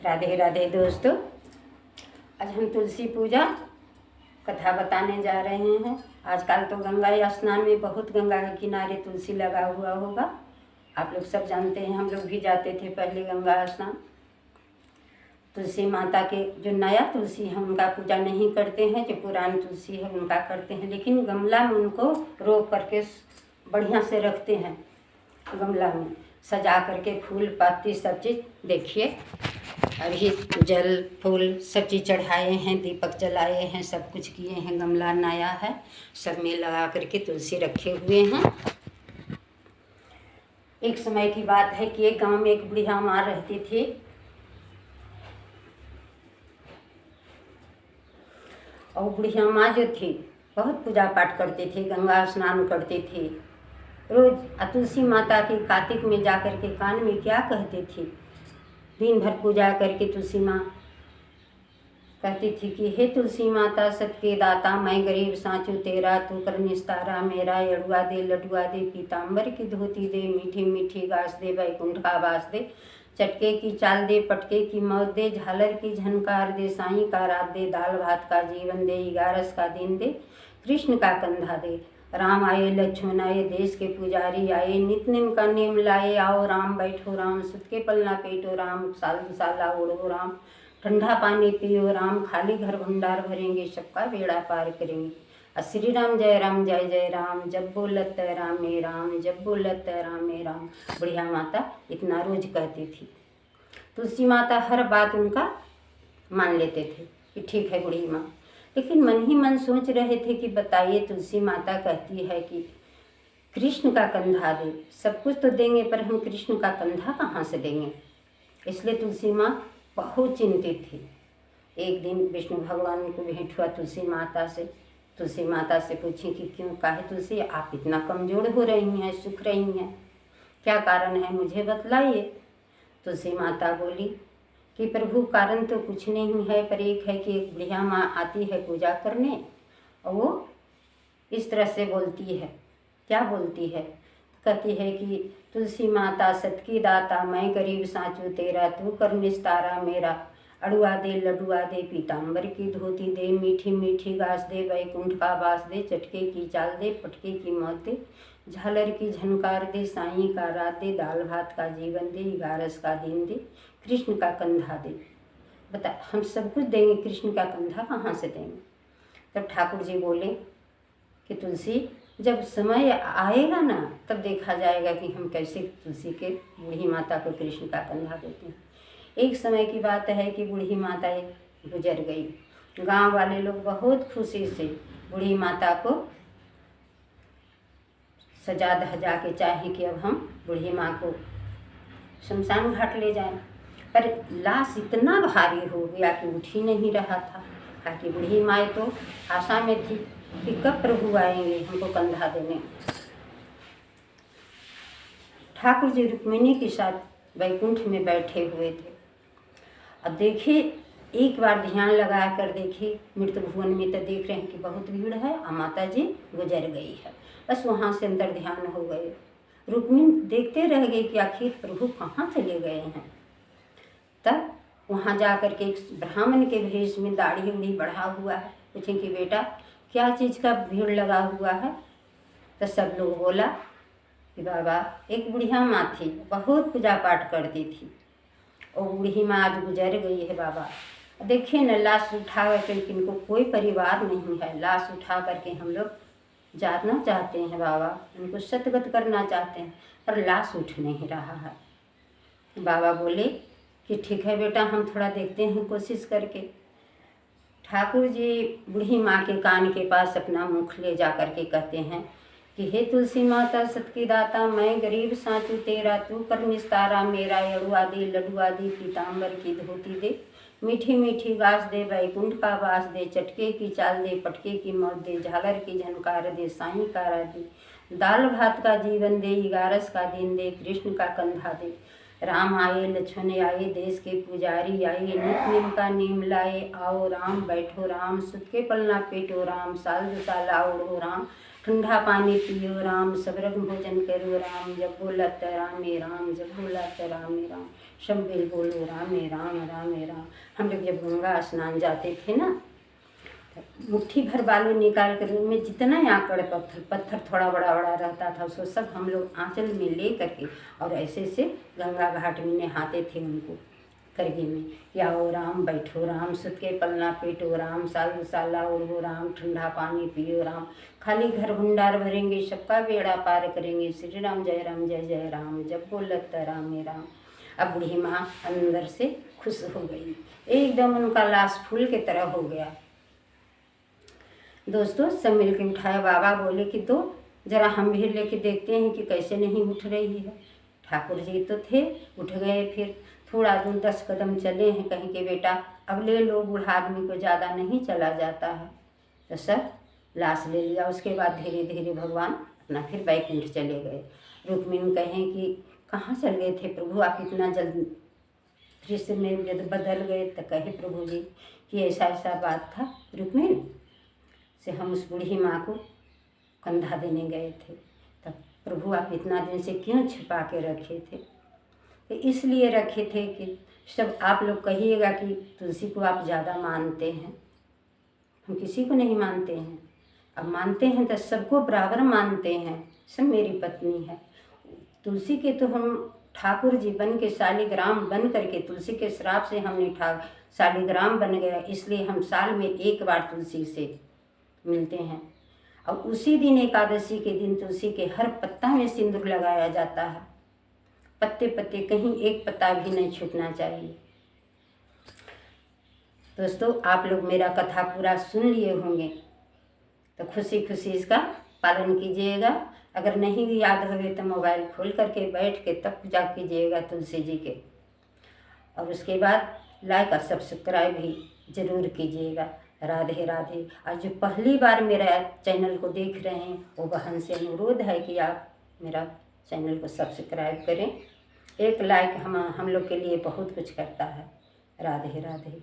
राधे राधे दोस्तों, आज हम तुलसी पूजा कथा बताने जा रहे हैं। आजकल तो गंगा स्नान में बहुत गंगा के किनारे तुलसी लगा हुआ होगा। आप लोग सब जानते हैं, हम लोग भी जाते थे पहले गंगा स्नान। तुलसी माता के जो नया तुलसी है उनका पूजा नहीं करते हैं, जो पुरानी तुलसी है उनका करते हैं, लेकिन गमला में उनको रोप करके बढ़िया से रखते हैं। गमला में सजा करके फूल पत्ती सब चीज़ देखिए, अभी जल फूल सब चीज़ चढ़ाए हैं, दीपक जलाए हैं, सब कुछ किए हैं। गमला नया है, सब में लगा करके तुलसी रखे हुए हैं। एक समय की बात है कि एक गांव में एक बुढ़िया माँ रहती थी। और बुढ़िया माँ जो थी बहुत पूजा पाठ करती थी, गंगा स्नान करती थी रोज। तुलसी माता की कार्तिक में जा कर के कान में क्या कहती थी, दिन भर पूजा करके तुलसी माँ कहती थी कि हे तुलसी माता सबके दाता, मैं गरीब साँचू तेरा, तू कर निस्तारा मेरा। अड़ुआ दे लडुआ दे, पीताम्बर की धोती दे, मीठी मीठी घास दे, बैकुंठ का वास दे। चटके की चाल दे, पटके की मौत दे, झालर की झनकार दे, साईं का रात दे, दाल भात का जीवन दे, 11 का दिन दे, कृष्ण का कंधा दे। राम आए लक्ष्मण आए, देश के पुजारी आए, नित निम का नेम लाए। आओ राम बैठो राम, सुत के पलना पेटो राम, साल साला ओढ़ो राम, ठंडा पानी पियो राम, खाली घर भंडार भरेंगे, सबका बेड़ा पार करेंगे। श्री राम जय राम जय जय राम, जब बोलत राम में राम, जब बोलत राम में राम। बुढ़िया माता इतना रोज कहती थी। तुलसी माता हर बात उनका मान लेते थे कि ठीक है बूढ़ी माँ, लेकिन मन ही मन सोच रहे थे कि बताइए, तुलसी माता कहती है कि कृष्ण का कंधा दे, सब कुछ तो देंगे पर हम कृष्ण का कंधा कहाँ से देंगे। इसलिए तुलसी माँ बहुत चिंतित थी। एक दिन विष्णु भगवान को भेंट हुआ तुलसी माता से। तुलसी माता से पूछी कि क्यों, काहे तुलसी आप इतना कमज़ोर हो रही हैं, सूख रही हैं, क्या कारण है, मुझे बतलाइए। तुलसी माता बोली कि प्रभु कारण तो कुछ नहीं है, पर एक है कि एक बुढ़िया माँ आती है पूजा करने और वो इस तरह से बोलती है। क्या बोलती है, कहती है कि तुलसी माता सत की दाता, मैं गरीब साँचू तेरा, तू कर निस्तारा मेरा। अड़ुआ दे लडुआ दे, पीताम्बर की धोती दे, मीठी मीठी घास दे, बैकुंठ का वास दे, चटके की चाल दे, पटके की मौत दे, झालर की झनकार दे, साईं का रात दे, दाल भात का जीवन दे, 11 का दिन दे, कृष्ण का कंधा दे। बता, हम सब कुछ देंगे, कृष्ण का कंधा कहाँ से देंगे। तब ठाकुर जी बोले कि तुलसी, जब समय आएगा ना तब देखा जाएगा कि हम कैसे तुलसी के बूढ़ी माता को कृष्ण का कंधा देते हैं। एक समय की बात है कि बूढ़ी माता गुजर गई। गांव वाले लोग बहुत खुशी से बूढ़ी माता को सजा धजा के चाहे कि अब हम बूढ़ी माँ को शमशान घाट ले जाएं, पर लाश इतना भारी हो गया कि उठ ही नहीं रहा था। ताकि बूढ़ी माँ तो आशा में थी कि कब प्रभु आएंगे हमको कंधा देने। ठाकुर जी रुक्मिणी के साथ वैकुंठ में बैठे हुए थे। अब देखिए, एक बार ध्यान लगा कर देखिए, मृत्यु भुवन में तो देख रहे हैं कि बहुत भीड़ है और माता जी गुजर गई है। बस वहाँ से अंदर ध्यान हो गए। रुक्मिणी देखते रह गए कि आखिर प्रभु कहाँ चले गए हैं। तब वहाँ जा कर के एक ब्राह्मण के भेष में दाढ़ी उड़ी बढ़ा हुआ है, पूछे कि बेटा क्या चीज़ का भीड़ लगा हुआ है। तो सब लोग बोला कि बाबा, एक बुढ़िया माँ थी, बहुत पूजा पाठ करती थी, और बूढ़ी माँ आज गुजर गई है बाबा। देखिए न, लाश उठा करके, इनको कोई परिवार नहीं है, लाश उठा करके हम लोग जाना चाहते हैं बाबा, इनको सतगत करना चाहते हैं, पर लाश उठ नहीं रहा है। बाबा बोले कि ठीक है बेटा, हम थोड़ा देखते हैं कोशिश करके। ठाकुर जी बूढ़ी माँ के कान के पास अपना मुख ले जा कर के कहते हैं कि हे तुलसी माता सत की दाता, मैं गरीब साँचू तेरा, तू कर निस्तारा मेरा। अड़ुआ दे लडुआ दे, पीताम्बर की धोती दे, मीठी मीठी घास दे, बैकुंठ का वास दे, चटके की चाल दे, पटके की मौत दे, झालर की झनकार दे, साईं का रात दे, दाल भात का जीवन दे, 11 का दिन दे, कृष्ण का कंधा दे। राम आए लक्ष्मण आए, देश के पुजारी आए, नित निम का नेम लाए। आओ राम बैठो राम, सुत के पलना पेटो राम, साल साला ओढ़ो राम, ठंडा पानी पियो राम, सब रंग भोजन करो राम, जब बोलत राम में राम, जब बोलत राम में राम। सब मिल बोलो रामे राम रामे राम। हम लोग जब गंगा स्नान जाते थे ना, मुट्ठी भर बालू निकाल कर उनमें जितना आंकड़ पत्थर थोड़ा बड़ा बड़ा रहता था उसको सब हम लोग आंचल में ले करके और ऐसे से गंगा घाट में नहाते थे उनको करगे में। या ओ राम बैठो राम, सुत के पलना पेटो राम, साधु साला ओढ़ो राम, ठंडा पानी पियो राम, खाली घर भंडार भरेंगे सबका बेड़ा पार करेंगे, श्री राम जय जय राम, जब बोलत रामे राम। अब बूढ़ी माँ अंदर से खुश हो गई, एकदम उनका लाश फूल की तरह हो गया। दोस्तों सब मिल के उठाया। बाबा बोले कि तो जरा हम भी लेके देखते हैं कि कैसे नहीं उठ रही है। ठाकुर जी तो थे, उठ गए। फिर थोड़ा दूर 10 कदम चले हैं, कहीं के बेटा अब ले लो, बूढ़ा आदमी को ज़्यादा नहीं चला जाता है। तो सब लाश ले लिया। उसके बाद धीरे धीरे भगवान अपना फिर बैकुंठ चले गए। रुक्मिणी कहें कि कहाँ चल गए थे प्रभु, आप इतना जल्द दृश्य में जब बदल गए। तो कहे प्रभु जी कि ऐसा ऐसा बात था रुक्मिणी से, हम उस बूढ़ी माँ को कंधा देने गए थे। तब प्रभु आप इतना दिन से क्यों छिपा के रखे थे? तो इसलिए रखे थे कि सब आप लोग कहिएगा कि तुलसी को आप ज़्यादा मानते हैं। हम किसी को नहीं मानते हैं, अब मानते हैं तो सबको बराबर मानते हैं। सब मेरी पत्नी है। तुलसी के तो हम ठाकुर जी बन के शालिग्राम बन करके, तुलसी के श्राप से हमने शालिग्राम बन गया, इसलिए हम साल में एक बार तुलसी से मिलते हैं। और उसी दिन एकादशी के दिन तुलसी के हर पत्ता में सिंदूर लगाया जाता है। पत्ते पत्ते कहीं एक पत्ता भी नहीं छूटना चाहिए। दोस्तों आप लोग मेरा कथा पूरा सुन लिए होंगे तो खुशी खुशी इसका पालन कीजिएगा। अगर नहीं भी याद होवे तो मोबाइल खोल करके बैठ के तब पूजा कीजिएगा तुलसी जी के। और उसके बाद लाइक और सब्सक्राइब भी ज़रूर कीजिएगा। राधे राधे। और जो पहली बार मेरा चैनल को देख रहे हैं वो बहन से अनुरोध है कि आप मेरा चैनल को सब्सक्राइब करें। एक लाइक हम लोग के लिए बहुत कुछ करता है। राधे राधे।